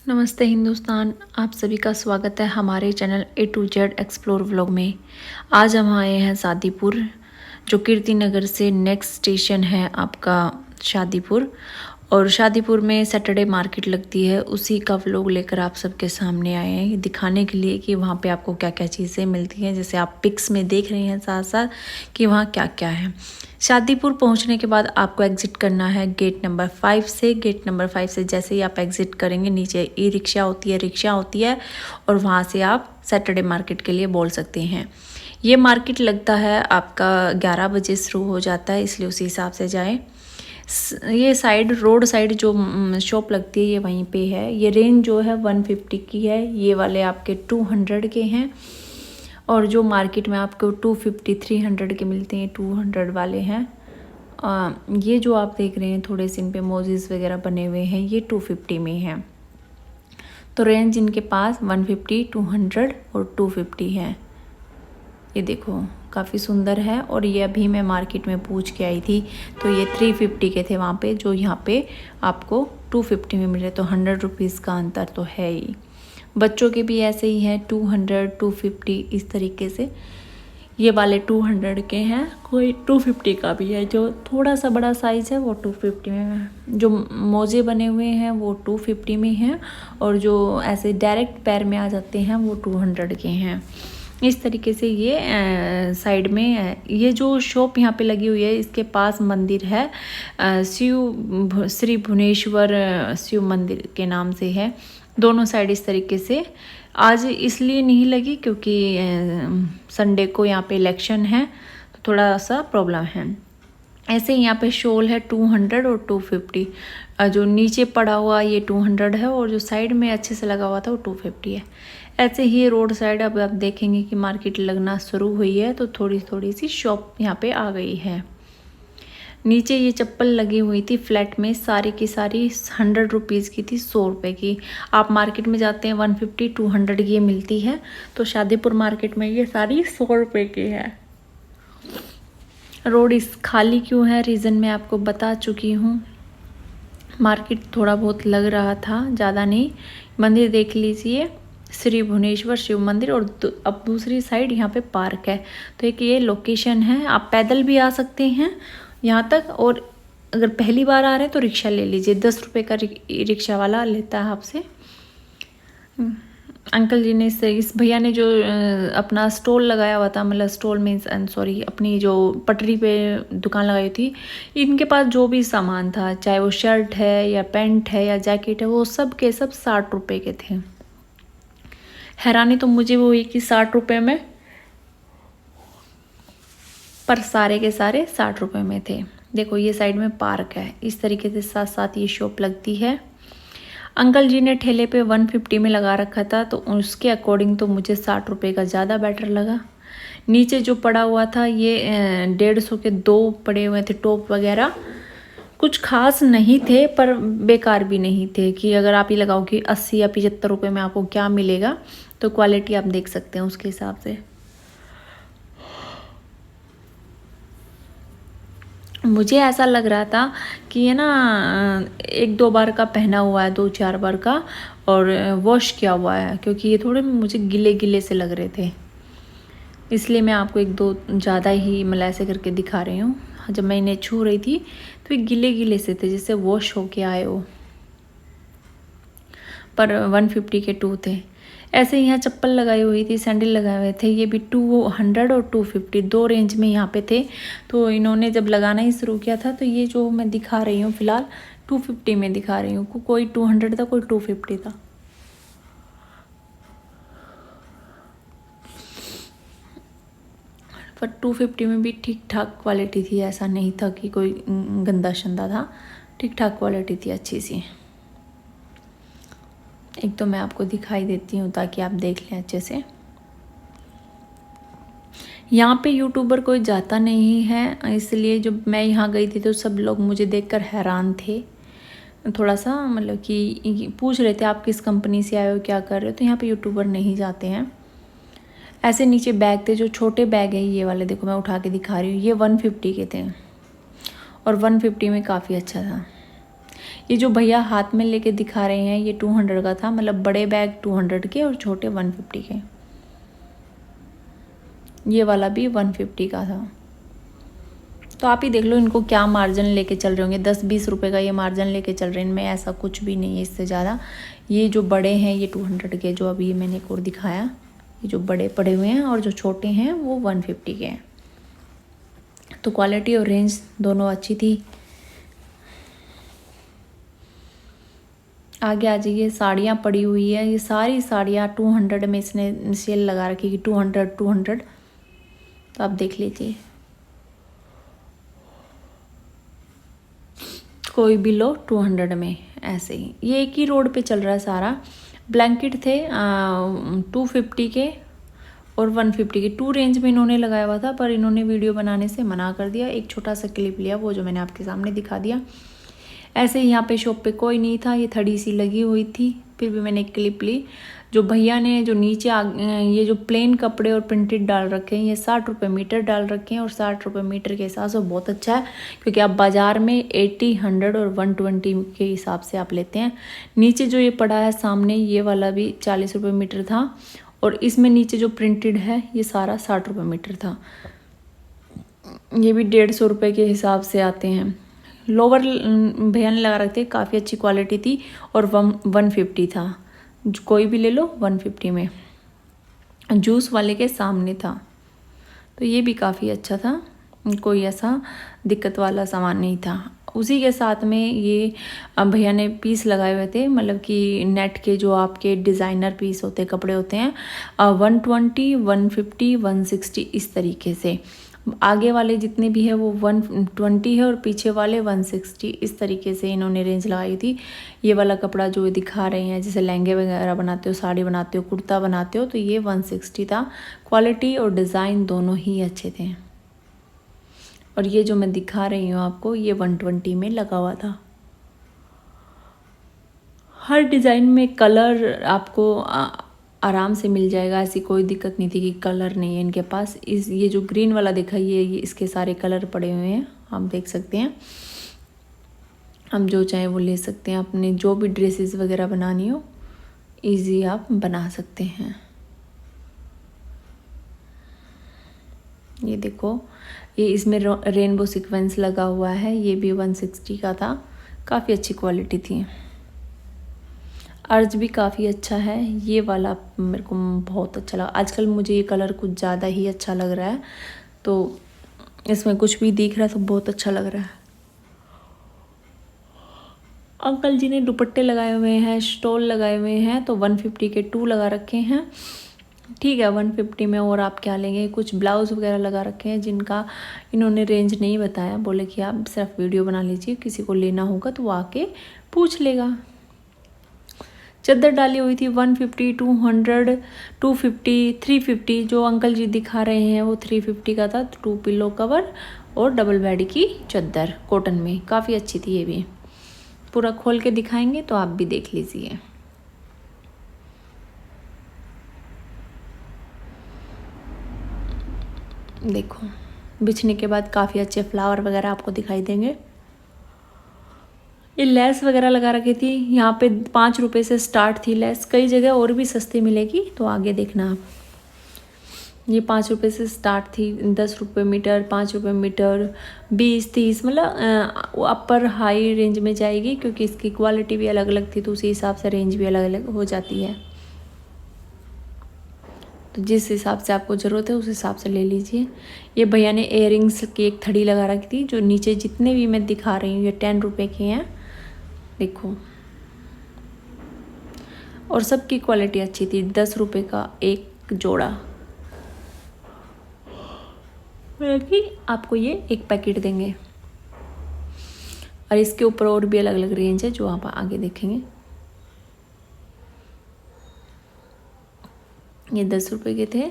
नमस्ते हिंदुस्तान। आप सभी का स्वागत है हमारे channel A to Z explore vlog में। आज हम आए हैं शादीपुर, जो कीर्ति नगर से नेक्स्ट स्टेशन है आपका शादीपुर। और शादीपुर में सैटरडे मार्केट लगती है, उसी का व्लॉग लेकर आप सबके सामने आए हैं, दिखाने के लिए कि वहाँ पे आपको क्या क्या चीज़ें मिलती हैं। जैसे आप पिक्स में देख रहे हैं साथ साथ कि वहाँ क्या क्या है। शादीपुर पहुंचने के बाद आपको एग्ज़िट करना है गेट नंबर 5 से। गेट नंबर 5 से जैसे ही आप एग्ज़िट करेंगे, नीचे ई रिक्शा होती है, रिक्शा होती है, और वहाँ से आप सैटरडे मार्केट के लिए बोल सकते हैं। ये मार्केट लगता है आपका 11 बजे शुरू हो जाता है, इसलिए उसी हिसाब से जाएं। ये साइड रोड साइड जो शॉप लगती है ये वहीं पे है। ये रेंज जो है 150 की है, ये वाले आपके 200 के हैं, और जो मार्केट में आपको 250 300 के मिलते हैं 200 वाले हैं। ये जो आप देख रहे हैं थोड़े से इन पे मोजेस वगैरह बने हुए हैं, ये 250 में हैं। तो रेंज इनके पास 150, 200 और 250 है। ये देखो काफ़ी सुंदर है। और ये अभी मैं मार्केट में पूछ के आई थी तो ये 350 के थे वहाँ पे, जो यहाँ पे आपको 250 में मिल रहे। तो 100 रुपीज़ का अंतर तो है ही। बच्चों के भी ऐसे ही हैं, 200 250 इस तरीके से। ये वाले 200 के हैं, कोई 250 का भी है। जो थोड़ा सा बड़ा साइज़ है वो 250 में है। जो मोजे बने हुए हैं वो 250 में हैं, और जो ऐसे डायरेक्ट पैर में आ जाते हैं वो 200 के हैं। इस तरीके से ये साइड में ये जो शॉप यहाँ पे लगी हुई है, इसके पास मंदिर है, श्री भुवनेश्वर शिव मंदिर के नाम से है। दोनों साइड इस तरीके से। आज इसलिए नहीं लगी क्योंकि संडे को यहाँ पे इलेक्शन है, तो थोड़ा सा प्रॉब्लम है। ऐसे ही यहाँ पे शॉल है 200 और 250। जो नीचे पड़ा हुआ ये 200 है, और जो साइड में अच्छे से लगा हुआ था वो 250 है। ऐसे ही रोड साइड अब आप देखेंगे कि मार्केट लगना शुरू हुई है, तो थोड़ी थोड़ी सी शॉप यहाँ पे आ गई है। नीचे ये चप्पल लगी हुई थी फ्लैट में, सारी की सारी 100 रुपीज़ की थी, 100 रुपये की। आप मार्केट में जाते हैं 150 200 की ये मिलती है, तो शादीपुर मार्केट में ये सारी 100 रुपये की है। रोड इस खाली क्यों है, रीज़न मैं आपको बता चुकी हूँ। मार्केट थोड़ा बहुत लग रहा था, ज़्यादा नहीं। मंदिर देख लीजिए, श्री भुवनेश्वर शिव मंदिर, और अब दूसरी साइड यहाँ पे पार्क है। तो एक ये लोकेशन है, आप पैदल भी आ सकते हैं यहाँ तक, और अगर पहली बार आ रहे हैं तो रिक्शा ले लीजिए। 10 रुपये का रिक्शा वाला लेता है आपसे। अंकल जी ने इस भैया ने जो अपना स्टॉल लगाया हुआ था, मतलब स्टॉल मीन्स सॉरी, अपनी जो पटरी पे दुकान लगाई थी, इनके पास जो भी सामान था, चाहे वो शर्ट है या पैंट है या जैकेट है, वो सब के सब 60 रुपये के थे। हैरानी तो मुझे वो हुई कि 60 रुपये में, पर सारे के सारे 60 रुपये में थे। देखो ये साइड में पार्क है, इस तरीके से साथ साथ ये शॉप लगती है। अंकल जी ने ठेले पे 150 में लगा रखा था, तो उसके अकॉर्डिंग तो मुझे 60 रुपये का ज़्यादा बेटर लगा। नीचे जो पड़ा हुआ था ये 150 के 2 पड़े हुए थे टॉप वगैरह। कुछ खास नहीं थे पर बेकार भी नहीं थे, कि अगर आप ये लगाओ कि 80 या 75 रुपये में आपको क्या मिलेगा, तो क्वालिटी आप देख सकते हैं उसके हिसाब से। मुझे ऐसा लग रहा था कि ये ना 1-2 बार का पहना हुआ है, 2-4 बार का, और वॉश किया हुआ है, क्योंकि ये थोड़े मुझे गिले गिले से लग रहे थे। इसलिए मैं आपको 1-2 ज़्यादा ही मतलब ऐसे करके दिखा रही हूँ। जब मैं इन्हें छू रही थी तो ये गिले गिले से थे, जैसे वॉश होके आए हो। पर 150 के 2 थे। ऐसे यहाँ चप्पल लगाई हुई थी, सैंडल लगाए हुए थे, ये भी 200 और 250 दो रेंज में यहाँ पे थे। तो इन्होंने जब लगाना ही शुरू किया था, तो ये जो मैं दिखा रही हूँ फ़िलहाल 250 में दिखा रही हूँ। कोई 200 था, कोई 250 था। पर 250 में भी ठीक ठाक क्वालिटी थी, ऐसा नहीं था कि कोई गंदा शंदा था, ठीक ठाक क्वालिटी थी, अच्छी सी। एक तो मैं आपको दिखाई देती हूँ ताकि आप देख लें अच्छे से। यहाँ पे यूट्यूबर कोई जाता नहीं है, इसलिए जब मैं यहाँ गई थी तो सब लोग मुझे देखकर हैरान थे। थोड़ा सा मतलब कि पूछ रहे थे आप किस कंपनी से आए हो, क्या कर रहे हो। तो यहाँ पे यूट्यूबर नहीं जाते हैं। ऐसे नीचे बैग थे, जो छोटे बैग है ये वाले, देखो मैं उठा के दिखा रही हूँ, ये 150 के थे, और 150 में काफ़ी अच्छा था। ये जो भैया हाथ में लेके दिखा रहे हैं ये 200 का था, मतलब बड़े बैग 200 के और छोटे 150 के। ये वाला भी 150 का था। तो आप ही देख लो इनको क्या मार्जिन लेके चल रहे होंगे, 10-20 रुपए का ये मार्जिन लेके चल रहे हैं इनमें, ऐसा कुछ भी नहीं है इससे ज़्यादा। ये जो बड़े हैं ये 200 के, जो अभी मैंने एक और दिखाया, ये जो बड़े पड़े हुए हैं, और जो छोटे हैं वो 150 के हैं। तो क्वालिटी और रेंज दोनों अच्छी थी। आगे आ जाइए, साड़ियाँ पड़ी हुई है, ये सारी साड़ियाँ 200 में इसने सेल लगा रखी कि 200। तो आप देख लीजिए, कोई भी लो 200 में, ऐसे ही। ये एक ही रोड पे चल रहा है सारा। ब्लैंकेट थे 250 के और 150 के, 2 रेंज में इन्होंने लगाया हुआ था, पर इन्होंने वीडियो बनाने से मना कर दिया। एक छोटा सा क्लिप लिया, वो जो मैंने आपके सामने दिखा दिया। ऐसे ही यहाँ पे शॉप पे कोई नहीं था, ये थड़ी सी लगी हुई थी, फिर भी मैंने एक क्लिप ली। जो भैया ने जो नीचे ये जो प्लेन कपड़े और प्रिंटेड डाल रखे हैं, ये 60 रुपये मीटर डाल रखे हैं, और 60 रुपये मीटर के हिसाब से बहुत अच्छा है, क्योंकि आप बाज़ार में 80, 100 और 120 के हिसाब से आप लेते हैं। नीचे जो ये पड़ा है सामने, ये वाला भी 40 रुपये मीटर था, और इसमें नीचे जो प्रिंटेड है ये सारा 60 रुपये मीटर था। ये भी 150 रुपये के हिसाब से आते हैं। लोवर भैया ने लगा रखे थे, काफ़ी अच्छी क्वालिटी थी, और 150 था। कोई भी ले लो 150 में। जूस वाले के सामने था, तो ये भी काफ़ी अच्छा था, कोई ऐसा दिक्कत वाला सामान नहीं था। उसी के साथ में ये भैया ने पीस लगाए हुए थे, मतलब कि नेट के जो आपके डिज़ाइनर पीस होते कपड़े होते हैं, 120, 150, 160 इस तरीके से। आगे वाले जितने भी है वो 120 है, और पीछे वाले 160 इस तरीके से इन्होंने रेंज लगाई थी। ये वाला कपड़ा जो दिखा रहे हैं, जैसे लहंगे वगैरह बनाते हो, साड़ी बनाते हो, कुर्ता बनाते हो, तो ये 160 था। क्वालिटी और डिज़ाइन दोनों ही अच्छे थे। और ये जो मैं दिखा रही हूँ आपको, ये 120 में लगा हुआ था। हर डिज़ाइन में कलर आपको आराम से मिल जाएगा, ऐसी कोई दिक्कत नहीं थी कि कलर नहीं है इनके पास। ये जो ग्रीन वाला देखा, ये इसके सारे कलर पड़े हुए हैं, आप देख सकते हैं। हम जो चाहे वो ले सकते हैं, अपने जो भी ड्रेसेस वगैरह बनानी हो इजी आप बना सकते हैं। ये देखो, ये इसमें रेनबो सीक्वेंस लगा हुआ है, ये भी 160 का था, काफ़ी अच्छी क्वालिटी थी। अर्ज भी काफ़ी अच्छा है, ये वाला मेरे को बहुत अच्छा लगा। आजकल मुझे ये कलर कुछ ज़्यादा ही अच्छा लग रहा है, तो इसमें कुछ भी दिख रहा है तो बहुत अच्छा लग रहा है। अंकल जी ने दुपट्टे लगाए हुए हैं, स्टॉल लगाए हुए हैं, तो 150 के 2 लगा रखे हैं। ठीक है, 150 में और आप क्या लेंगे। कुछ ब्लाउज़ वगैरह लगा रखे हैं जिनका इन्होंने रेंज नहीं बताया, बोले कि आप सिर्फ वीडियो बना लीजिए, किसी को लेना होगा तो वो आके पूछ लेगा। चद्दर डाली हुई थी 150, 200, 250, 350। जो अंकल जी दिखा रहे हैं वो 350 का था। 2 पिलो कवर और डबल बेड की चद्दर कॉटन में, काफ़ी अच्छी थी। ये भी पूरा खोल के दिखाएंगे तो आप भी देख लीजिए। देखो, बिछने के बाद काफ़ी अच्छे फ्लावर वगैरह आपको दिखाई देंगे। ये लेस वगैरह लगा रखी थी, यहाँ पे 5 रुपये से स्टार्ट थी लेस, कई जगह और भी सस्ती मिलेगी, तो आगे देखना आप। ये 5 रुपये से स्टार्ट थी, 10 रुपये मीटर, 5 रुपये मीटर, 20, 30, मतलब अपर हाई रेंज में जाएगी, क्योंकि इसकी क्वालिटी भी अलग अलग थी, तो उसी हिसाब से रेंज भी अलग अलग हो जाती है। तो जिस हिसाब से आपको ज़रूरत है उस हिसाब से ले लीजिए। ये भैया ने इयररिंग्स की एक थड़ी लगा रखी थी, जो नीचे जितने भी मैं दिखा रही हूँ ये 10 रुपये के हैं, देखो। और सबकी क्वालिटी अच्छी थी। 10 रुपये का एक जोड़ा, कि आपको ये एक पैकेट देंगे। और इसके ऊपर और भी अलग अलग रेंज है, जो आप आगे देखेंगे। ये 10 रुपये के थे,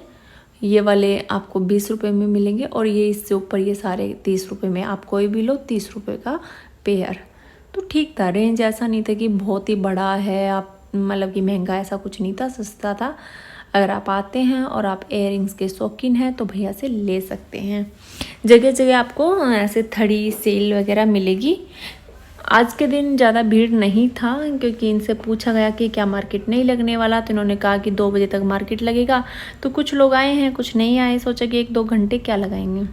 ये वाले आपको 20 रुपये में मिलेंगे, और ये इससे ऊपर ये सारे 30 रुपये में। आप कोई भी लो 30 रुपये का पेयर, तो ठीक था। रेंज ऐसा नहीं था कि बहुत ही बड़ा है, आप मतलब कि महंगा, ऐसा कुछ नहीं था, सस्ता था। अगर आप आते हैं और आप इयररिंग्स के शौकीन हैं तो भैया से ले सकते हैं। जगह जगह आपको ऐसे थड़ी सेल वगैरह मिलेगी, आज के दिन ज़्यादा भीड़ नहीं था क्योंकि इनसे पूछा गया कि क्या मार्केट नहीं लगने वाला, तो इन्होंने कहा कि 2 बजे तक मार्केट लगेगा। तो कुछ लोग आए हैं, कुछ नहीं आए, सोचा कि 1-2 घंटे क्या लगाएंगे।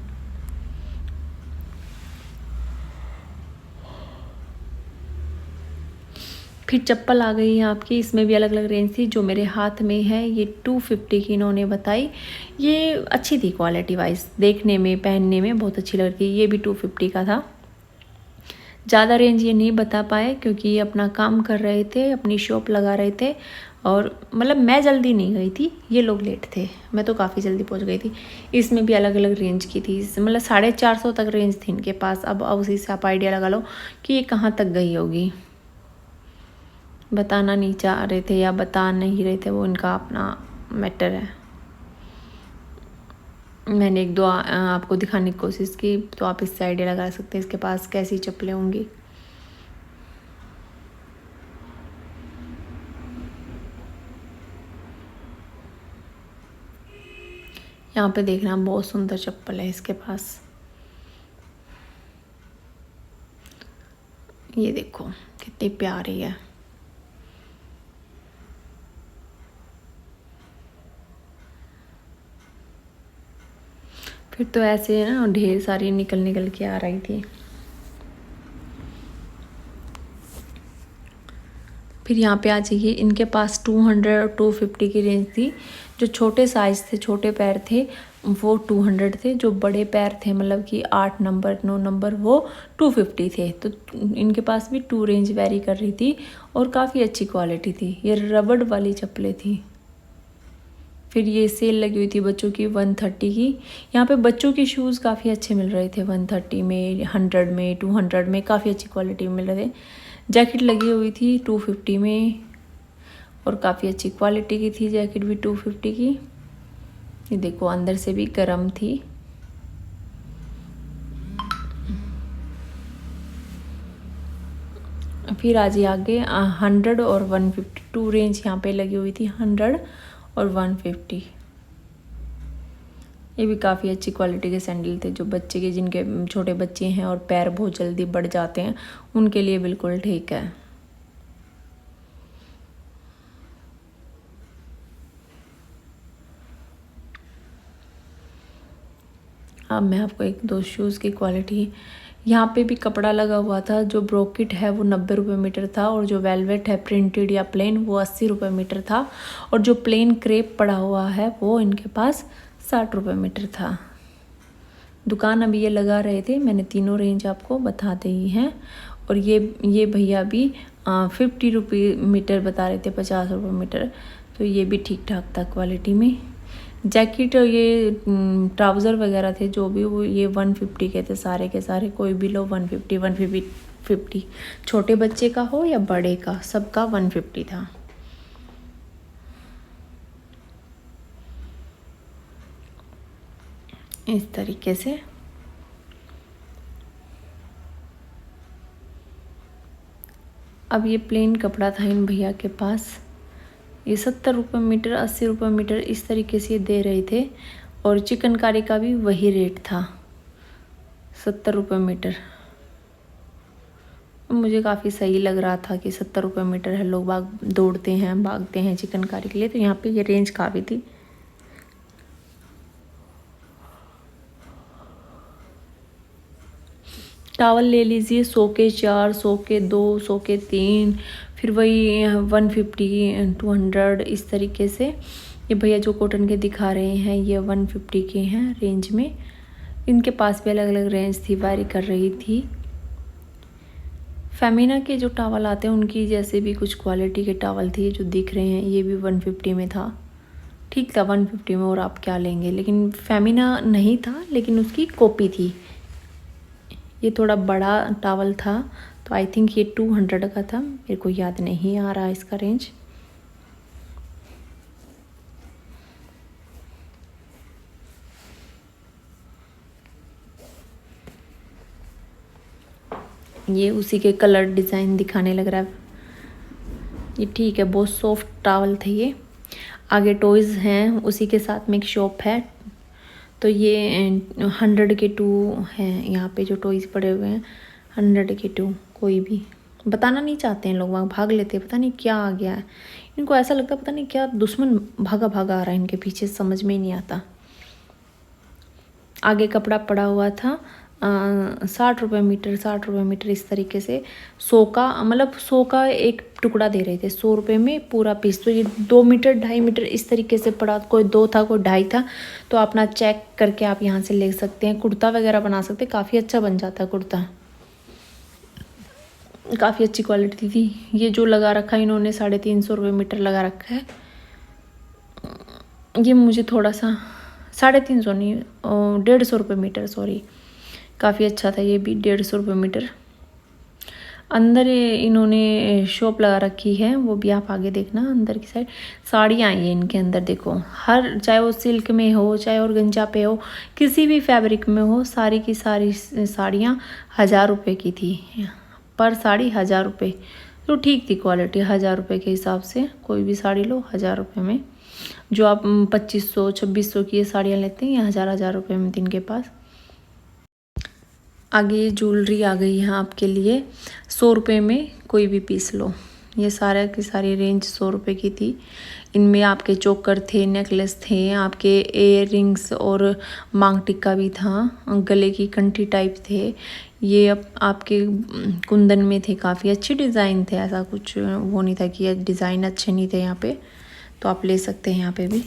फिर चप्पल आ गई है आपकी, इसमें भी अलग अलग रेंज थी। जो मेरे हाथ में है ये 250 की इन्होंने बताई। ये अच्छी थी क्वालिटी वाइज, देखने में पहनने में बहुत अच्छी लग रही थी। ये भी 250 का था। ज़्यादा रेंज ये नहीं बता पाए क्योंकि ये अपना काम कर रहे थे, अपनी शॉप लगा रहे थे। और मतलब मैं जल्दी नहीं गई थी, ये लोग लेट थे, मैं तो काफ़ी जल्दी पहुंच गई थी। इसमें भी अलग अलग रेंज की थी, मतलब 450 तक रेंज थी इनके पास। अब उसी से आप आइडिया लगा लो कि ये कहाँ तक गई होगी। बताना नहीं चाह रहे थे या बता नहीं रहे थे, वो इनका अपना मैटर है। मैंने 1-2 आपको दिखाने की कोशिश की, तो आप इससे आइडिया लगा सकते हैं इसके पास कैसी चप्पलें होंगी। यहाँ पे देखना, बहुत सुंदर चप्पल है इसके पास। ये देखो कितनी प्यारी है। फिर तो ऐसे ना ढेर सारी निकल के आ रही थी। फिर यहाँ पे आ जाइए, इनके पास 200 और 250 की रेंज थी। जो छोटे साइज़ थे, छोटे पैर थे, वो 200 थे। जो बड़े पैर थे, मतलब कि 8 नंबर 9 नंबर, वो 250 थे। तो इनके पास भी 2 रेंज वेरी कर रही थी और काफ़ी अच्छी क्वालिटी थी। ये रबड़ वाली चप्पलें थी। फिर ये सेल लगी हुई थी बच्चों की 130 की। यहाँ पे बच्चों के शूज़ काफ़ी अच्छे मिल रहे थे 130 में, 100 में, 200 में, काफ़ी अच्छी क्वालिटी में मिल रहे थे। जैकेट लगी हुई थी 250 में और काफ़ी अच्छी क्वालिटी की थी जैकेट भी 250 की। ये देखो अंदर से भी गर्म थी। फिर आज ही आगे 100 और 152 रेंज यहाँ पे लगी हुई थी, 100 और 150। ये भी काफ़ी अच्छी क्वालिटी के सैंडल थे। जो बच्चे के, जिनके छोटे बच्चे हैं और पैर बहुत जल्दी बढ़ जाते हैं, उनके लिए बिल्कुल ठीक है। अब मैं आपको 1-2 शूज़ की क्वालिटी, यहाँ पे भी कपड़ा लगा हुआ था। जो ब्रोकेट है वो 90 रुपये मीटर था और जो वेलवेट है प्रिंटेड या प्लेन वो 80 रुपये मीटर था। और जो प्लेन क्रेप पड़ा हुआ है वो इनके पास 60 रुपये मीटर था। दुकान अभी ये लगा रहे थे, मैंने तीनों रेंज आपको बता दी हैं। और ये भैया भी 50 रुपये मीटर बता रहे थे, 50 रुपये मीटर। तो ये भी ठीक ठाक था क्वालिटी में। जैकेट और ये ट्राउज़र वगैरह थे जो भी, वो ये 150 के थे सारे के सारे। कोई भी लो 150, 150, छोटे बच्चे का हो या बड़े का, सबका 150 था। इस तरीके से। अब ये प्लेन कपड़ा था इन भैया के पास। ये 70 रुपये मीटर, 80 रुपये मीटर, इस तरीके से दे रहे थे। और चिकनकारी का भी वही रेट था, 70 रुपये मीटर। मुझे काफ़ी सही लग रहा था कि 70 रुपये मीटर है, लोग बाग दौड़ते हैं, भागते हैं चिकनकारी के लिए। तो यहाँ पे ये रेंज काफ़ी थी। टावल ले लीजिए, 100 के 4, 100 के 2, 100 के 3, फिर वही 150, 200, इस तरीके से। ये भैया जो कॉटन के दिखा रहे हैं ये 150 के हैं रेंज में। इनके पास भी अलग अलग रेंज थी, वारी कर रही थी। फेमिना के जो टावल आते हैं उनकी जैसे भी कुछ क्वालिटी के टावल थे जो दिख रहे हैं। ये भी 150 में था, ठीक था 150 में। और आप क्या लेंगे, लेकिन फेमिना नहीं था, लेकिन उसकी कॉपी थी। ये थोड़ा बड़ा टावल था, तो आई थिंक ये 200 का था, मेरे को याद नहीं आ रहा इसका रेंज। ये उसी के कलर डिज़ाइन दिखाने लग रहा है। ये ठीक है, बहुत सॉफ्ट टावल थे ये। आगे टॉयज़ हैं, उसी के साथ में एक शॉप है। तो ये 100 के 2 हैं यहाँ पे जो टॉयज़ पड़े हुए हैं, 100 के 2 कोई भी बताना नहीं चाहते हैं, लोग वहाँ भाग लेते हैं, पता नहीं क्या आ गया है इनको, ऐसा लगता है पता नहीं क्या दुश्मन भागा भागा आ रहा है इनके पीछे, समझ में ही नहीं आता। आगे कपड़ा पड़ा हुआ था 60 रुपये मीटर, 60 रुपये मीटर इस तरीके से। 100 का मतलब 100 का एक टुकड़ा दे रहे थे, 100 रुपये में पूरा पीस। तो ये 2 मीटर 2.5 मीटर इस तरीके से पड़ा, कोई 2 था कोई 2.5 था। तो अपना चेक करके आप यहाँ से ले सकते हैं, कुर्ता वगैरह बना सकते हैं, काफ़ी अच्छा बन जाता है कुर्ता, काफ़ी अच्छी क्वालिटी थी। ये जो लगा रखा है इन्होंने 350 रुपये मीटर लगा रखा है। ये मुझे थोड़ा सा 350 नहीं 150 रुपये मीटर, सॉरी, काफ़ी अच्छा था ये भी 150 रुपये मीटर। अंदर इन्होंने शॉप लगा रखी है, वो भी आप आगे देखना। अंदर की साइड साड़ियाँ आई हैं इनके अंदर, देखो हर, चाहे वो सिल्क में हो, चाहे ऑर्गेन्जा पे हो, किसी भी फैब्रिक में हो, सारी की सारी साड़ियाँ 1000 रुपये की थी, पर साड़ी 1000 रुपये। तो ठीक थी क्वालिटी, 1000 रुपये के हिसाब से कोई भी साड़ी लो 1000 रुपये में। जो आप 2500 2600 की ये साड़ियाँ लेते हैं, ये 1000 रुपये में थी इनके पास। आगे ज्वेलरी आ गई है आपके लिए, 100 रुपये में कोई भी पीस लो। ये सारा की सारी रेंज 100 रुपये की थी। इनमें आपके चोकर थे, नेकलेस थे, आपके एयर रिंग्स और मांग टिक्का भी था, गले की कंठी टाइप थे। ये अब आपके कुंदन में थे, काफ़ी अच्छे डिज़ाइन थे, ऐसा कुछ वो नहीं था कि डिज़ाइन अच्छे नहीं थे यहाँ पे, तो आप ले सकते हैं यहाँ पे भी।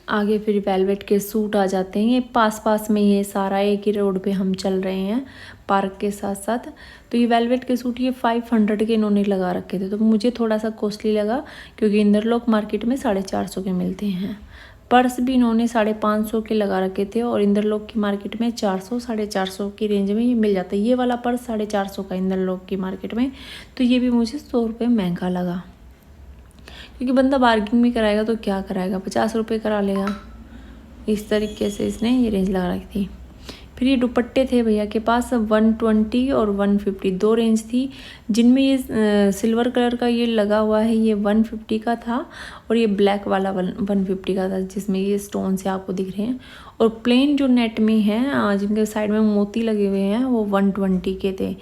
आगे फिर वेलवेट के सूट आ जाते हैं, ये पास पास में ही है सारा, एक ही रोड पे हम चल रहे हैं पार्क के साथ साथ। तो ये वेलवेट के सूट ये 500 के इन्होंने लगा रखे थे, तो मुझे थोड़ा सा कॉस्टली लगा क्योंकि इंदरलोक मार्केट में 450 के मिलते हैं। पर्स भी इन्होंने 550 के लगा रखे थे और इंदरलोक की मार्केट में 400 450 की रेंज में ये मिल जाता है। ये वाला पर्स 450 का इंदरलोक की मार्केट में, तो ये भी मुझे 100 रुपये महंगा लगा, क्योंकि बंदा बार्गिंग भी कराएगा तो क्या कराएगा, 50 रुपये करा लेगा। इस तरीके से इसने ये रेंज लगा रखी थी। फिर ये दुपट्टे थे भैया के पास 120 और 150 दो रेंज थी, जिनमें ये सिल्वर कलर का ये लगा हुआ है, ये 150 का था, और ये ब्लैक वाला 150 का था, जिसमें ये स्टोन से आपको दिख रहे हैं। और प्लेन जो नेट में है, जिनके साइड में मोती लगे हुए हैं, वो 120 के थे,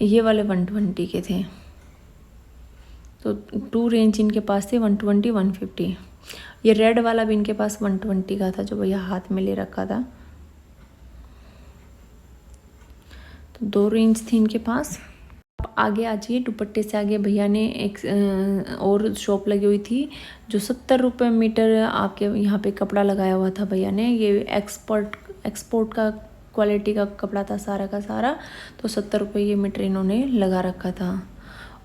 ये वाले 120 के थे। तो 2 रेंज इनके पास थे, 120 150। ये रेड वाला भी इनके पास 120 का था, जो भैया हाथ में ले रखा था। तो 2 रेंज थी इनके पास। आप आगे आ जाइए, दुपट्टे से आगे भैया ने एक और शॉप लगी हुई थी, जो 70 रुपये मीटर आपके यहाँ पे कपड़ा लगाया हुआ था भैया ने। ये एक्सपोर्ट का क्वालिटी का कपड़ा था सारा का सारा, तो 70 रुपये ये मीटर इन्होंने लगा रखा था।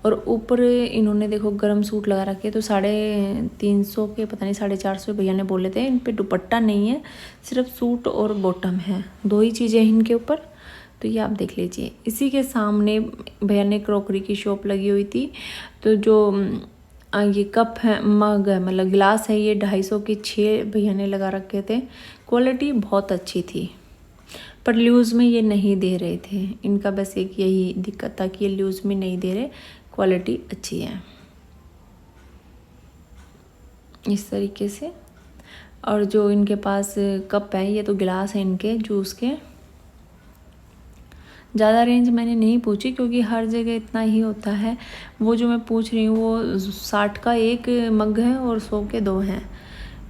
और ऊपर इन्होंने देखो गरम सूट लगा रखे, तो 350 के पता नहीं 450 भैया ने बोले थे। इन पे दुपट्टा नहीं है, सिर्फ सूट और बॉटम है, 2 ही चीज़ें हैं इनके ऊपर। तो ये आप देख लीजिए। इसी के सामने भैया ने क्रॉकरी की शॉप लगी हुई थी, तो जो ये कप है, मग है, मतलब गिलास है, ये 250 की 6 भैया ने लगा रखे थे। क्वालिटी बहुत अच्छी थी, पर लूज़ में ये नहीं दे रहे थे। इनका बस एक यही दिक्कत था कि ये लूज़ में नहीं दे रहे, क्वालिटी अच्छी है इस तरीके से। और जो इनके पास कप है, ये तो गिलास है इनके जूस के। ज़्यादा रेंज मैंने नहीं पूछी क्योंकि हर जगह इतना ही होता है। वो जो मैं पूछ रही हूँ वो 60 का एक मग है और 100 के 2 हैं।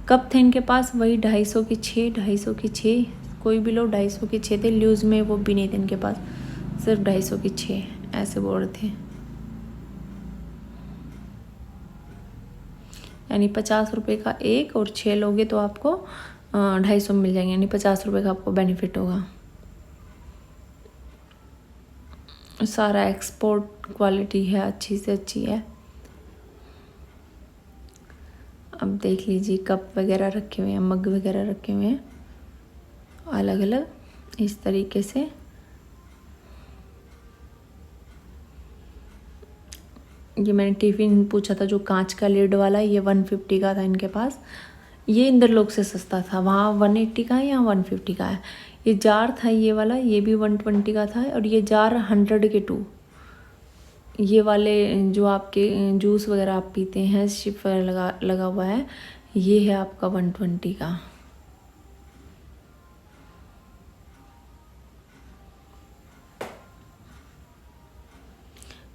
कप थे इनके पास वही 250 की 6, 250 की 6, कोई भी लो 250 की 6 थे। लूज़ में वो भी नहीं थे इनके पास, सिर्फ 250 की 6 ऐसे बोल रहे थे। यानी 50 रुपये का एक, और 6 लोगे तो आपको 250 मिल जाएंगे, यानी 50 रुपये का आपको बेनिफिट होगा। सारा एक्सपोर्ट क्वालिटी है, अच्छी से अच्छी है। अब देख लीजिए, कप वगैरह रखे हुए हैं, मग वगैरह रखे हुए हैं अलग अलग इस तरीके से। ये मैंने टिफ़िन पूछा था जो कांच का लिड वाला, ये 150 का था इनके पास। ये इंदरलोक से सस्ता था, वहाँ 180 का है, यहाँ 150 का है। ये जार था ये वाला, ये भी 120 का था। और ये जार 100 के 2। ये वाले जो आपके जूस वगैरह आप पीते हैं, शिप लगा हुआ है, ये है आपका 120 का।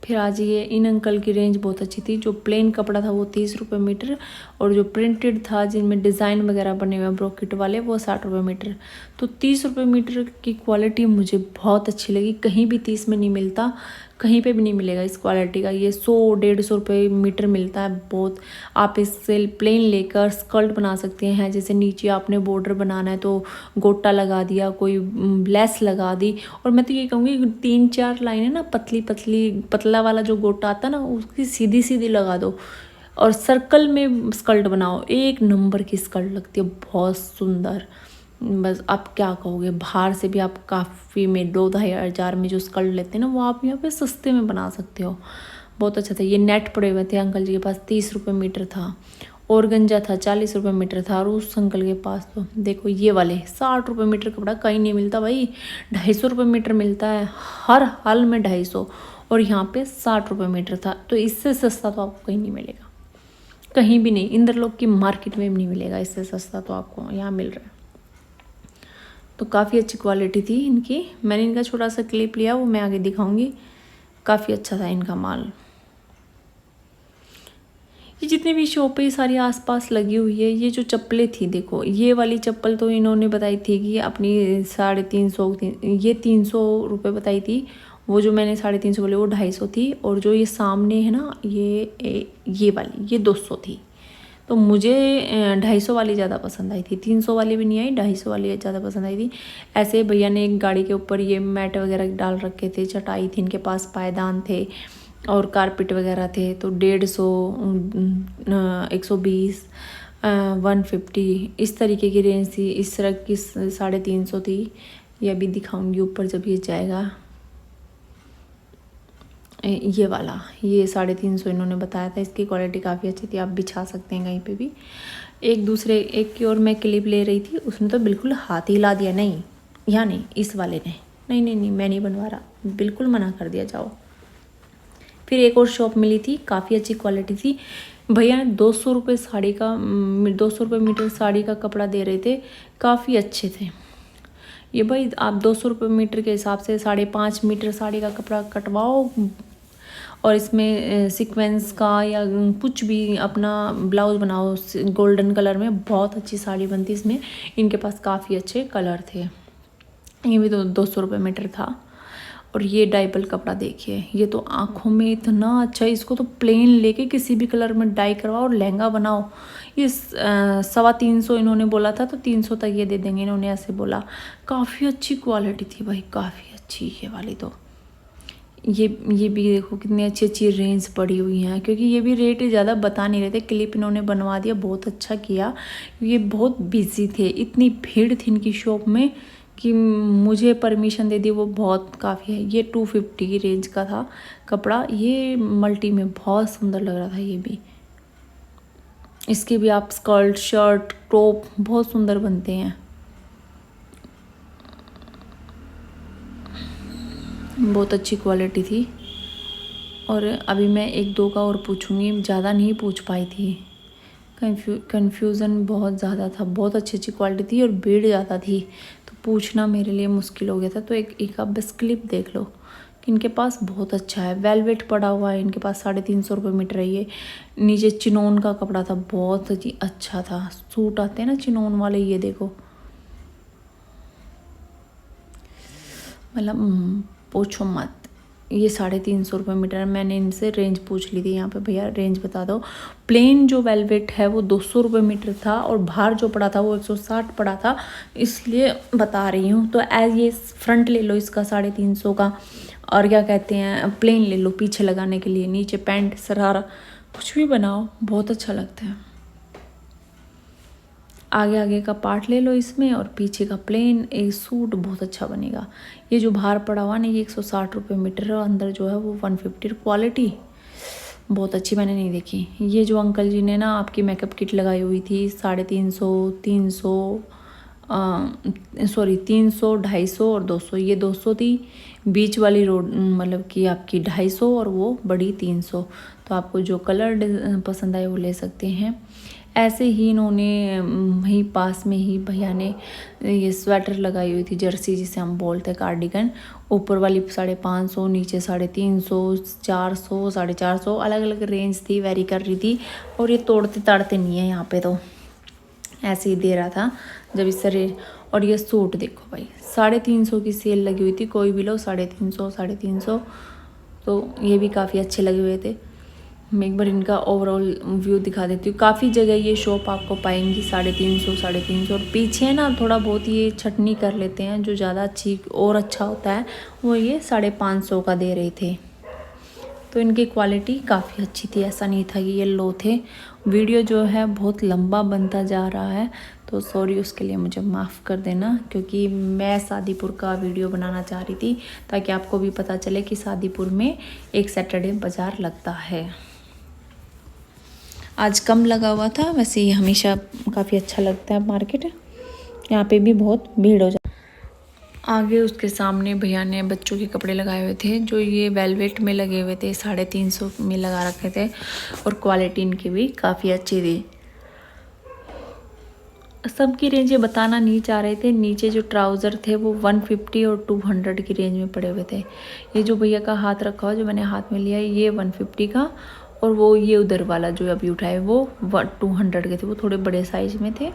फिर आज ये इन अंकल की रेंज बहुत अच्छी थी। जो प्लेन कपड़ा था वो 30 रुपये मीटर, और जो प्रिंटेड था जिनमें डिज़ाइन वगैरह बने हुए ब्रोकेट वाले वो 60 रुपये मीटर। तो 30 रुपये मीटर की क्वालिटी मुझे बहुत अच्छी लगी। कहीं भी 30 में नहीं मिलता, कहीं पे भी नहीं मिलेगा इस क्वालिटी का। ये 100-150 रुपये मीटर मिलता है। बहुत आप इससे प्लेन लेकर स्कर्ट बना सकते हैं। जैसे नीचे आपने बॉर्डर बनाना है तो गोटा लगा दिया, कोई लेस लगा दी। और मैं तो ये कहूँगी 3-4 लाइनें ना पतली पतली, पतला वाला जो गोटा आता है ना उसकी सीधी सीधी लगा दो, और सर्कल में स्कर्ट बनाओ। एक नंबर की स्कर्ट लगती है, बहुत सुंदर। बस आप क्या कहोगे, बाहर से भी आप काफ़ी में 2-2.5 हज़ार में जो स्कर्ट लेते हैं ना वो आप यहाँ पे सस्ते में बना सकते हो। बहुत अच्छा था। ये नेट पड़े हुए थे अंकल जी के पास, 30 रुपये मीटर था। और गंजा था 40 रुपये मीटर था। और उस अंकल के पास तो देखो ये वाले 60 रुपये मीटर कपड़ा कहीं नहीं मिलता भाई। 250 रुपये मीटर मिलता है हर हाल में, 250, और यहाँ पे 60 रुपये मीटर था। तो इससे सस्ता तो आपको कहीं नहीं मिलेगा, कहीं भी नहीं। इंद्रलोक की मार्केट में भी नहीं मिलेगा इससे सस्ता, तो आपको यहाँ मिल रहा है। तो काफ़ी अच्छी क्वालिटी थी इनकी। मैंने इनका छोटा सा क्लिप लिया, वो मैं आगे दिखाऊंगी। काफ़ी अच्छा था इनका माल। ये जितनी भी शॉप है सारी आसपास लगी हुई है। ये जो चप्पलें थी देखो, ये वाली चप्पल तो इन्होंने बताई थी कि अपनी 350, ये 300 रुपये बताई थी। वो जो मैंने 350 बोले वो 250 थी। और जो ये सामने है ना ये वाली ये 200 थी। तो मुझे 250 वाली ज़्यादा पसंद आई थी। 300 वाली भी नहीं आई, 250 वाली ज़्यादा पसंद आई थी। ऐसे भैया ने एक गाड़ी के ऊपर ये मैट वगैरह डाल रखे थे, चटाई थी इनके पास, पायदान थे और कारपेट वगैरह थे। तो 150, 120, 150 इस तरीके की रेंज थी। इस तरह की 350 थी। ये अभी दिखाऊंगी ऊपर जब ये जाएगा। ये वाला ये 350 इन्होंने बताया था। इसकी क्वालिटी काफ़ी अच्छी थी, आप बिछा सकते हैं कहीं पे भी। एक की और मैं क्लिप ले रही थी, उसने तो बिल्कुल हाथ ही हिला दिया। नहीं यहाँ नहीं, इस वाले ने नहीं नहीं नहीं मैं नहीं बनवा रहा, बिल्कुल मना कर दिया, जाओ। फिर एक और शॉप मिली थी, काफ़ी अच्छी क्वालिटी थी। भैया ने 200 रुपये साड़ी का 200 रुपये मीटर साड़ी का कपड़ा दे रहे थे, काफ़ी अच्छे थे। ये भाई आप 200 रुपये मीटर के हिसाब से 5.5 मीटर साड़ी का कपड़ा कटवाओ, और इसमें सीक्वेंस का या कुछ भी अपना ब्लाउज बनाओ गोल्डन कलर में, बहुत अच्छी साड़ी बनती इसमें। इनके पास काफ़ी अच्छे कलर थे। ये भी तो 200 रुपये मीटर था। और ये डाइबल कपड़ा देखिए, ये तो आँखों में इतना अच्छा है। इसको तो प्लेन लेके किसी भी कलर में डाई करवाओ और लहंगा बनाओ। ये 350 इन्होंने बोला था, तो 300 तक ये दे देंगे इन्होंने, ऐसे बोला। काफ़ी अच्छी क्वालिटी थी भाई, काफ़ी अच्छी ये वाली। तो ये भी देखो कितनी अच्छी अच्छी रेंज पड़ी हुई हैं, क्योंकि ये भी रेट ज़्यादा बता नहीं रहे थे। क्लिप इन्होंने बनवा दिया, बहुत अच्छा किया। ये बहुत बिजी थे, इतनी भीड़ थी इनकी शॉप में कि मुझे परमिशन दे दी, वो बहुत काफ़ी है। ये 250 की रेंज का था कपड़ा। ये मल्टी में बहुत सुंदर लग रहा था ये भी। इसके भी आप स्कर्ट, शर्ट, टॉप बहुत सुंदर बनते हैं। बहुत अच्छी क्वालिटी थी। और अभी मैं 1-2 का और पूछूंगी, ज़्यादा नहीं पूछ पाई थी। कन्फ्यूज़न बहुत ज़्यादा था। बहुत अच्छी अच्छी क्वालिटी थी और भीड़ ज़्यादा थी, तो पूछना मेरे लिए मुश्किल हो गया था। तो एक आप बस क्लिप देख लो कि इनके पास बहुत अच्छा है। वेलवेट पड़ा हुआ है इनके पास, 350 रुपये मीटर है ये। नीचे चिनोन का कपड़ा था, बहुत ही अच्छा था। सूट आते हैं ना चिनोन वाले, ये देखो, मतलब पूछो मत। ये 350 रुपये मीटर। मैंने इनसे रेंज पूछ ली थी यहाँ पे, भैया रेंज बता दो। प्लेन जो वेलवेट है वो 200 रुपये मीटर था, और बाहर जो पड़ा था वो 160 पड़ा था, इसलिए बता रही हूँ। तो एज ये फ्रंट ले लो इसका 350 का, और क्या कहते हैं प्लेन ले लो पीछे लगाने के लिए, नीचे पैंट सरारा कुछ भी बनाओ, बहुत अच्छा लगता है। आगे का पार्ट ले लो इसमें, और पीछे का प्लेन, एक सूट बहुत अच्छा बनेगा। ये जो बाहर पड़ा हुआ ना ये 160 रुपये मीटर है, और अंदर जो है वो 150। क्वालिटी बहुत अच्छी मैंने नहीं देखी। ये जो अंकल जी ने ना आपकी मेकअप किट लगाई हुई थी 350, 300, 300, 250 और 200। ये 200 थी, बीच वाली रोड मतलब कि आपकी 250, और वो बड़ी 300। तो आपको जो कलर पसंद आए वो ले सकते हैं। ऐसे ही इन्होंने वहीं पास में ही भैया ने ये स्वेटर लगाई हुई थी, जर्सी जिसे हम बोलते हैं, कार्डिगन। ऊपर वाली 550, नीचे 350, 400, 450, अलग अलग रेंज थी, वेरी कर रही थी। और ये तोड़ते ताड़ते नहीं है यहाँ पे, तो ऐसे ही दे रहा था जब इस तरह। और ये सूट देखो भाई, 350 की सेल लगी हुई थी, कोई भी लो 350, 350। तो ये भी काफ़ी अच्छे लगे हुए थे। मैं एक बार इनका ओवरऑल व्यू दिखा देती हूँ। काफ़ी जगह ये शॉप आपको पाएंगी 350, 350। और पीछे ना थोड़ा बहुत ये छटनी कर लेते हैं, जो ज़्यादा अच्छी और अच्छा होता है वो ये 550 का दे रहे थे। तो इनकी क्वालिटी काफ़ी अच्छी थी, ऐसा नहीं था कि ये लो थे। वीडियो जो है बहुत लंबा बनता जा रहा है, तो सॉरी उसके लिए, मुझे माफ़ कर देना, क्योंकि मैं शादीपुर का वीडियो बनाना चाह रही थी ताकि आपको भी पता चले कि शादीपुर में एक सैटरडे बाज़ार लगता है। आज कम लगा हुआ था, वैसे ये हमेशा काफ़ी अच्छा लगता है मार्केट। यहाँ पे भी बहुत भीड़ हो जाती। आगे उसके सामने भैया ने बच्चों के कपड़े लगाए हुए थे, जो ये वेलवेट में लगे हुए थे, 350 में लगा रखे थे। और क्वालिटी इनकी भी काफ़ी अच्छी थी। सबकी रेंज ये बताना नहीं चाह रहे थे। नीचे जो ट्राउज़र थे वो 150 और 200 की रेंज में पड़े हुए थे। ये जो भैया का हाथ रखा हुआ, जो मैंने हाथ में लिया, ये 150 का। और वो ये उधर वाला जो अभी उठाए वो 200 के थे, वो थोड़े बड़े साइज़ में थे।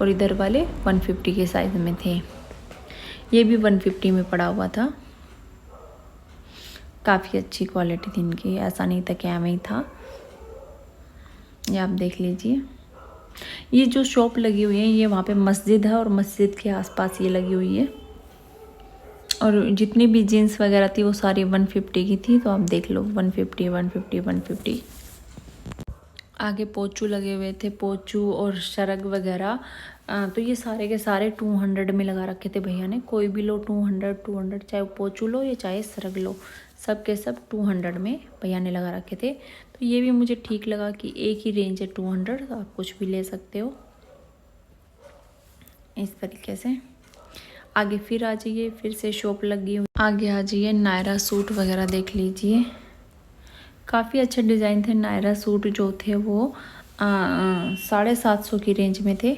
और इधर वाले 150 के साइज़ में थे। ये भी 150 में पड़ा हुआ था। काफ़ी अच्छी क्वालिटी थी इनकी, ऐसा नहीं था कि एवं ही था। ये आप देख लीजिए। ये जो शॉप लगी हुई है ये वहाँ पे मस्जिद है, और मस्जिद के आसपास ये लगी हुई है। और जितनी भी जीन्स वगैरह थी वो सारी 150 की थी, तो आप देख लो 150, 150, 150। आगे पोचू लगे हुए थे, पोचू और शरग वगैरह। तो ये सारे के सारे 200 में लगा रखे थे भैया ने। कोई भी लो 200, 200, चाहे पोचू लो या चाहे शरग लो, सब के सब 200 में भैया ने लगा रखे थे। तो ये भी मुझे ठीक लगा कि एक ही रेंज है 200, तो आप कुछ भी ले सकते हो इस तरीके से। आगे फिर आ जाइए, फिर से शॉप लगी हुई। आगे आ जाइए, नायरा सूट वगैरह देख लीजिए। काफ़ी अच्छे डिज़ाइन थे। नायरा सूट जो थे वो 750 की रेंज में थे,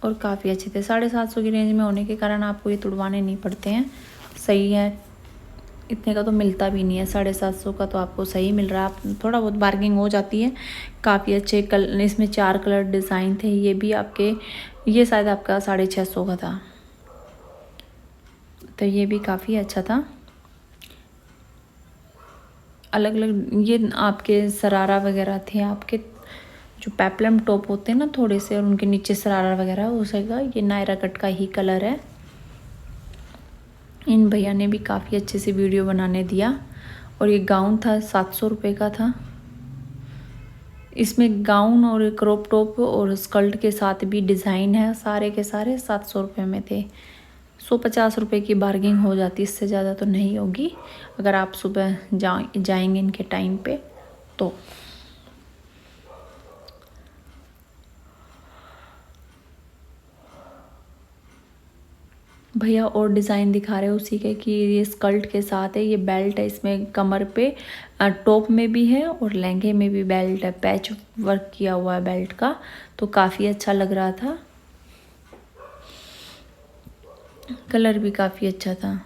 और काफ़ी अच्छे थे। 750 की रेंज में होने के कारण आपको ये तुड़वाने नहीं पड़ते हैं, सही है। इतने का तो मिलता भी नहीं है, 750 का तो आपको सही मिल रहा है। आप थोड़ा बहुत बार्गिंग हो जाती है। काफ़ी अच्छे इसमें 4 कलर डिज़ाइन थे। ये भी आपके, ये शायद आपका 650 का था, तो ये भी काफ़ी अच्छा था। अलग अलग ये आपके सरारा वगैरह थे, आपके जो पेप्लम टॉप होते हैं ना थोड़े से, और उनके नीचे सरारा वगैरह हो सकेगा। ये नायरा कट का ही कलर है। इन भैया ने भी काफ़ी अच्छे से वीडियो बनाने दिया। और ये गाउन था, 700 रुपये का था। इसमें गाउन और क्रॉप टॉप और स्कर्ट के साथ भी डिज़ाइन है। सारे के सारे 700 रुपये में थे। 150 रुपये की बार्गिंग हो जाती, इससे ज़्यादा तो नहीं होगी अगर आप सुबह जाएंगे इनके टाइम पे तो। भैया और डिज़ाइन दिखा रहे हैं उसी के, कि ये स्कर्ट के साथ है, ये बेल्ट है इसमें कमर पे, टॉप में भी है और लहंगे में भी बेल्ट है। पैच वर्क किया हुआ है बेल्ट का, तो काफ़ी अच्छा लग रहा था। कलर भी काफ़ी अच्छा था।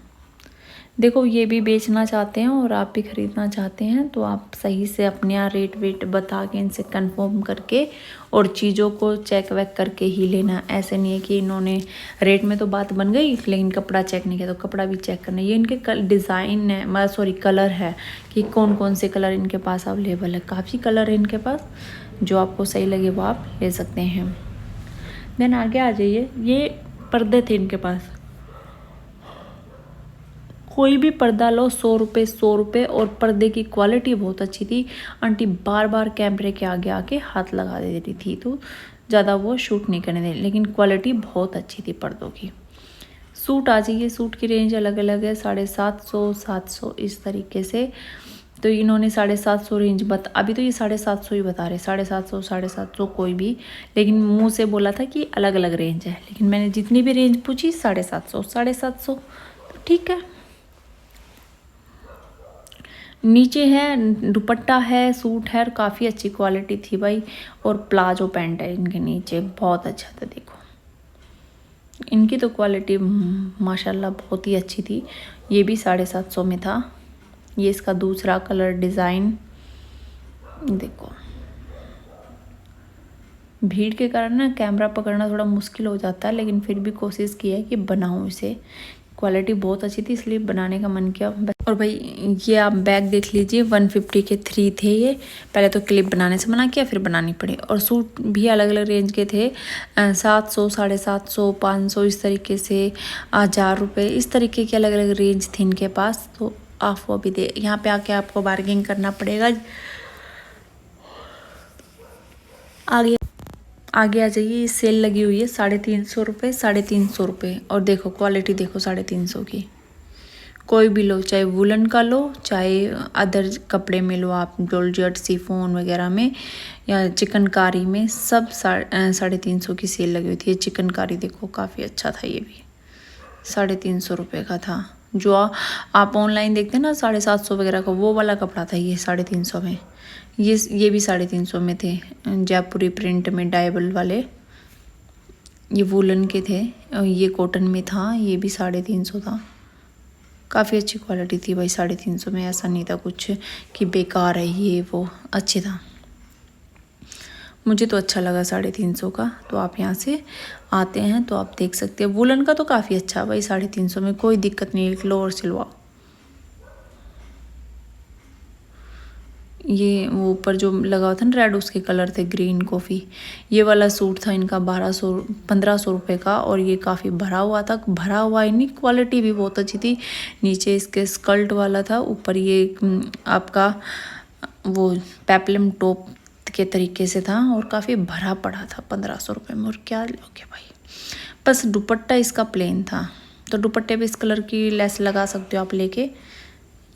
देखो ये भी बेचना चाहते हैं और आप भी ख़रीदना चाहते हैं, तो आप सही से अपने यहाँ रेट वेट बता के इनसे कंफर्म करके और चीज़ों को चेक वेक करके ही लेना। ऐसे नहीं है कि इन्होंने रेट में तो बात बन गई लेकिन कपड़ा चेक नहीं किया, तो कपड़ा भी चेक करना। ये इनके डिज़ाइन है, मतलब सॉरी कलर है, कि कौन कौन से कलर इनके पास अवेलेबल है। काफ़ी कलर है इनके पास, जो आपको सही लगे वो आप ले सकते हैं। देन आगे आ जाइए। ये पर्दे थे इनके पास, कोई भी पर्दा लो 100 रुपये, 100 रुपये। और पर्दे की क्वालिटी बहुत अच्छी थी। आंटी बार बार कैमरे के आगे आके हाथ लगा दे रही थी, तो ज़्यादा वो शूट नहीं करने दे, लेकिन क्वालिटी बहुत अच्छी थी पर्दों की। सूट आ जाइए, सूट की रेंज अलग अलग है, 750, 700 इस तरीके से। तो इन्होंने 750 रेंज अभी तो ये 750 ही बता रहे, 750, 750 कोई भी, लेकिन मुंह से बोला था कि अलग अलग रेंज है। लेकिन मैंने जितनी भी रेंज पूछी 750, 750, तो ठीक है। नीचे है दुपट्टा है, सूट है, और काफ़ी अच्छी क्वालिटी थी भाई। और प्लाजो पैंट है इनके नीचे, बहुत अच्छा था। देखो इनकी तो क्वालिटी माशाल्लाह बहुत ही अच्छी थी। ये भी 750 में था। ये इसका दूसरा कलर डिज़ाइन देखो। भीड़ के कारण ना कैमरा पकड़ना थोड़ा मुश्किल हो जाता है, लेकिन फिर भी कोशिश की है कि बनाऊं इसे। क्वालिटी बहुत अच्छी थी इसलिए बनाने का मन किया। और भाई ये आप बैग देख लीजिए, 150 के 3 थे ये। पहले तो क्लिप बनाने से मना किया, फिर बनानी पड़ी। और सूट भी अलग अलग रेंज के थे, 700, 750, 500, इस तरीके से 1000 रुपये, इस तरीके के अलग अलग रेंज थे इनके पास। तो आप वो भी दे, यहाँ पे आके आपको बार्गेनिंग करना पड़ेगा। आगे आगे आ जाइए, सेल लगी हुई है 350 रुपये, 350 रुपये। और देखो क्वालिटी देखो 350 की। कोई भी लो, चाहे वुलन का लो, चाहे अदर कपड़े में लो आप, जॉर्जेट शिफॉन वगैरह में या चिकनकारी में, सब 350 की सेल लगी हुई थी। चिकनकारी देखो काफ़ी अच्छा था, ये भी 350 रुपये का था। जो आप ऑनलाइन देखते हैं ना 750 वगैरह का, वो वाला कपड़ा था ये 350 में। ये भी 350 में थे, जयपुरी प्रिंट में डायबल वाले। ये वुलन के थे, ये कॉटन में था, ये भी 350 था। काफ़ी अच्छी क्वालिटी थी भाई 350 में। ऐसा नहीं था कुछ कि बेकार है ये वो, अच्छे था। मुझे तो अच्छा लगा 350 का। तो आप यहाँ से आते हैं तो आप देख सकते हैं। वुलन का तो काफ़ी अच्छा भाई 350 में, कोई दिक्कत नहीं, लो और सिलवाओ। ये वो ऊपर जो लगा हुआ था ना रेड, उसके कलर थे ग्रीन कॉफ़ी। ये वाला सूट था इनका 1500 रुपये का। और ये काफ़ी भरा हुआ था, भरा हुआ ही नहीं, क्वालिटी भी बहुत अच्छी थी। नीचे इसके स्कर्ट वाला था, ऊपर ये आपका वो पेप्लम टॉप के तरीके से था, और काफ़ी भरा पड़ा था 1500 रुपये में। और क्या लोगे भाई, बस दुपट्टा इसका प्लेन था। तो दुपट्टे पे इस कलर की लेस लगा सकते हो आप लेके।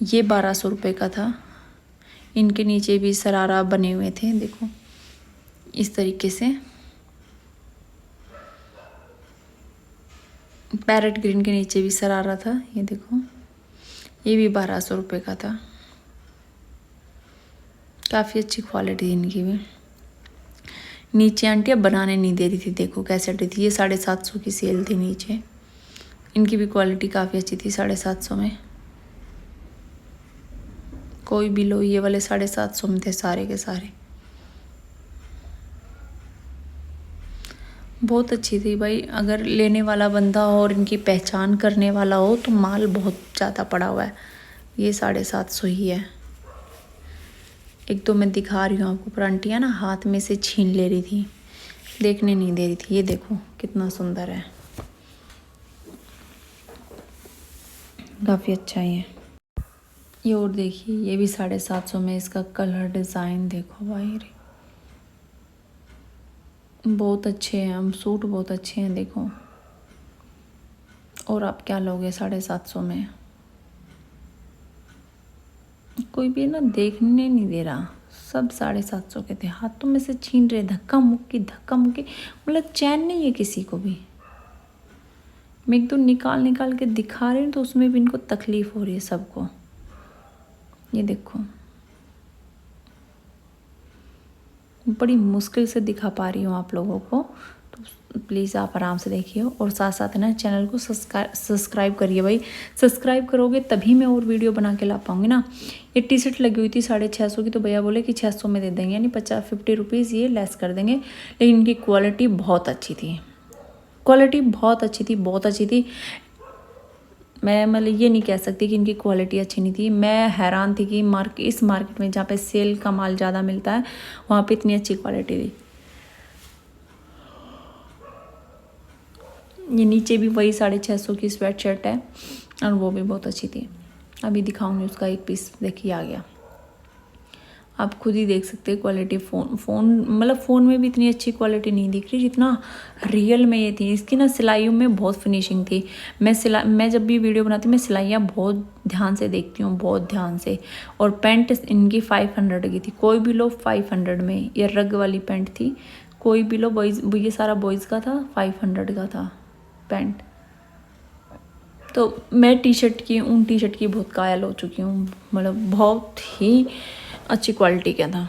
ये 1200 रुपये का था। इनके नीचे भी शरारा बने हुए थे, देखो इस तरीके से। पैरेट ग्रीन के नीचे भी शरारा था, ये देखो। ये भी 1200 रुपये का था। काफ़ी अच्छी क्वालिटी इनकी भी। नीचे आंटी अब बनाने नहीं दे रही थी, देखो कैसे हटी थी। ये 750 की सेल थी नीचे। इनकी भी क्वालिटी काफ़ी अच्छी थी 750 में। कोई भी लो, ये वाले 750 में थे सारे के सारे। बहुत अच्छी थी भाई। अगर लेने वाला बंदा हो और इनकी पहचान करने वाला हो तो माल बहुत ज़्यादा पड़ा हुआ है। ये 750 ही है। एक तो मैं दिखा रही हूँ आपको, पर आंटियाँ ना हाथ में से छीन ले रही थी, देखने नहीं दे रही थी। ये देखो कितना सुंदर है, काफ़ी अच्छा है ये। और देखिए ये भी 750 में। इसका कलर डिज़ाइन देखो भाई रे, बहुत अच्छे हैं। हम सूट बहुत अच्छे हैं देखो। और आप क्या लोगे 750 में? कोई भी ना देखने नहीं दे रहा, सब 750 के थे। हाथों में से छीन रहे, धक्का मुक्की, मतलब चैन नहीं है किसी को भी। मैं एक तो निकाल निकाल के दिखा रही हूँ, तो उसमें भी इनको तकलीफ हो रही है सबको। ये देखो बड़ी मुश्किल से दिखा पा रही हूँ आप लोगों को, तो प्लीज़ आप आराम से देखिए। और साथ साथ ना चैनल को सब्सक्राइब करिए भाई। सब्सक्राइब करोगे तभी मैं और वीडियो बना के ला पाऊँगी ना। ये टी शर्ट लगी हुई थी 650 की, तो भैया बोले कि 600 में दे देंगे, यानी 50 रुपीज़ ये लेस कर देंगे। लेकिन इनकी क्वालिटी बहुत अच्छी थी, क्वालिटी बहुत अच्छी थी, बहुत अच्छी थी। मैं मतलब ये नहीं कह सकती कि इनकी क्वालिटी अच्छी नहीं थी। मैं हैरान थी कि इस मार्केट में जहाँ पे सेल का माल ज़्यादा मिलता है, वहाँ पे इतनी अच्छी क्वालिटी थी। ये नीचे भी वही 650 की स्वेट शर्ट है, और वो भी बहुत अच्छी थी। अभी दिखाऊंगी उसका एक पीस, देखिए आ गया। आप खुद ही देख सकते हैं क्वालिटी। फ़ोन में भी इतनी अच्छी क्वालिटी नहीं दिख रही जितना रियल में ये थी। इसकी ना सिलाइयों में बहुत फिनिशिंग थी। मैं जब भी वीडियो बनाती हूँ, मैं सिलाइयाँ बहुत ध्यान से देखती हूँ, बहुत ध्यान से। और पैंट इनकी 500 की थी। कोई भी लो 500 में। ये रग वाली पैंट थी, कोई भी लो। बॉयज़, ये सारा बॉयज़ का था, 500 का था पैंट। तो मैं टी शर्ट की बहुत कायल हो चुकी हूँ, मतलब बहुत ही अच्छी क्वालिटी का था।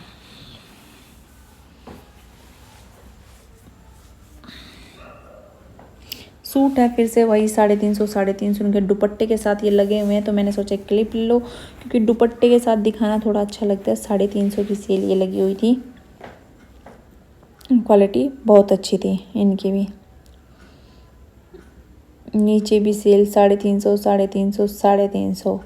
सूट है फिर से वही 350 उनके दुपट्टे के साथ ये लगे हुए हैं, तो मैंने सोचा क्लिप ले लो क्योंकि दुपट्टे के साथ दिखाना थोड़ा अच्छा लगता है। 350 की सेल ये लगी हुई थी, क्वालिटी बहुत अच्छी थी इनकी भी। नीचे भी सेल 350, 350।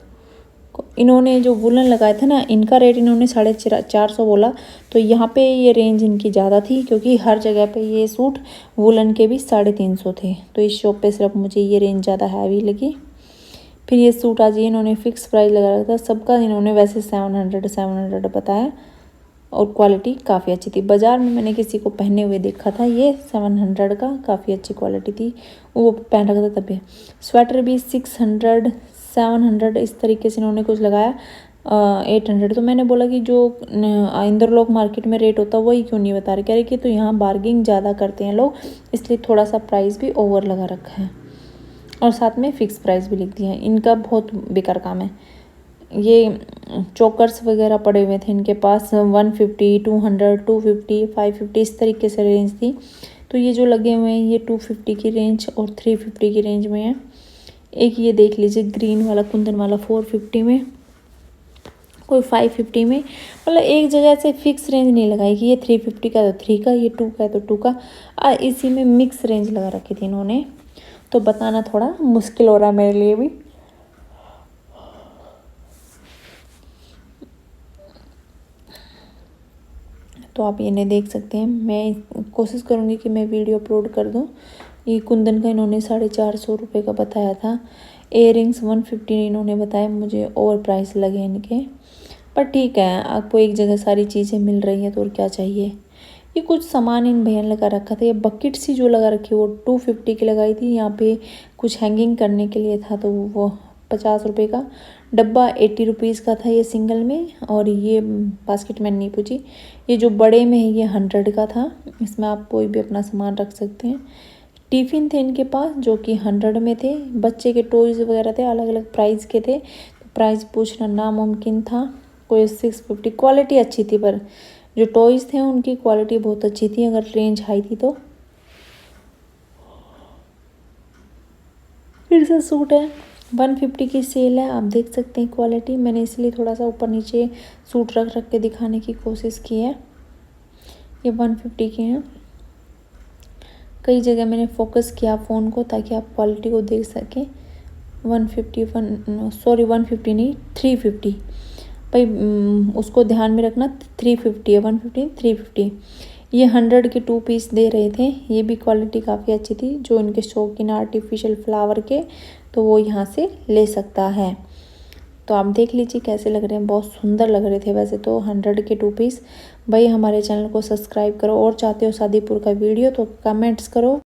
इन्होंने जो वुलन लगाया था ना, इनका रेट इन्होंने 450 बोला, तो यहाँ पे ये रेंज इनकी ज़्यादा थी क्योंकि हर जगह पे ये सूट वुलन के भी 350 थे, तो इस शॉप पे सिर्फ मुझे ये रेंज ज़्यादा हैवी लगी। फिर ये सूट आज ये इन्होंने फ़िक्स प्राइस लगा रखा था सबका, इन्होंने वैसे 700 बताया और क्वालिटी काफ़ी अच्छी थी। बाज़ार में मैंने किसी को पहने हुए देखा था, ये 700 का, काफ़ी अच्छी क्वालिटी थी, वो पहन रखा था तभी। स्वेटर भी 600 700 इस तरीके से इन्होंने कुछ लगाया, 800। तो मैंने बोला कि जो इंद्रलोक मार्केट में रेट होता है वही क्यों नहीं बता रहे, कह रहे कि तो यहाँ बार्गिंग ज़्यादा करते हैं लोग, इसलिए थोड़ा सा प्राइस भी ओवर लगा रखा है और साथ में फ़िक्स प्राइस भी लिख दिया है। इनका बहुत बेकार काम है। ये चोकर्स वगैरह पड़े हुए थे इनके पास, 150, 200, 250, 550 इस तरीके से रेंज थी। तो ये जो लगे हुए हैं ये 250 की रेंज और 350 की रेंज में है। एक ये देख लीजिए ग्रीन वाला कुंदन वाला 450 में, कोई 550 में, मतलब एक जगह से फिक्स रेंज नहीं लगाई कि ये 350 का तो 3 का, ये 2 का तो 2 का, इसी में मिक्स रेंज लगा रखी थी इन्होंने, तो बताना थोड़ा मुश्किल हो रहा है मेरे लिए भी। तो आप इन्हें देख सकते हैं, मैं कोशिश करूँगी कि मैं वीडियो अपलोड कर दूँ। ये कुंदन का इन्होंने 450 रुपये का बताया था। इयररिंग्स 150 इन्होंने बताया, मुझे ओवर प्राइस लगे इनके, पर ठीक है, आपको एक जगह सारी चीज़ें मिल रही हैं तो और क्या चाहिए। ये कुछ सामान इन भैया ने लगा रखा था, ये बकेट सी जो लगा रखी वो 250 की लगाई थी। यहाँ पे कुछ हैंगिंग करने के लिए था तो वो 50 रुपये का। डब्बा 80 रुपीज़ का था ये सिंगल में, और ये बास्केट मैंने नहीं पूछी। ये जो बड़े में है ये 100 का था, इसमें आप कोई भी अपना सामान रख सकते हैं। टिफ़िन थे इनके पास जो कि 100 में थे। बच्चे के टॉयज़ वगैरह थे, अलग अलग प्राइस के थे, प्राइस पूछना नामुमकिन था। कोई 650, क्वालिटी अच्छी थी, पर जो टॉयज़ थे उनकी क्वालिटी बहुत अच्छी थी अगर रेंज हाई थी तो। फिर से सूट है 150 की सेल है, आप देख सकते हैं क्वालिटी। मैंने इसलिए थोड़ा सा ऊपर नीचे सूट रख के दिखाने की कोशिश की है। ये 150 के हैं। कई जगह मैंने फोकस किया फ़ोन को ताकि आप क्वालिटी को देख सकें। 150 नहीं 350 भाई, उसको ध्यान में रखना, 350 है, 150 350। ये 100 के 2 पीस दे रहे थे, ये भी क्वालिटी काफ़ी अच्छी थी। जो इनके शौकीन आर्टिफिशियल फ्लावर के, तो वो यहाँ से ले सकता है। तो आप देख लीजिए कैसे लग रहे हैं, बहुत सुंदर लग रहे थे वैसे तो 100 के 2 पीस। भाई हमारे चैनल को सब्सक्राइब करो, और चाहते हो शादीपुर का वीडियो तो कमेंट्स करो।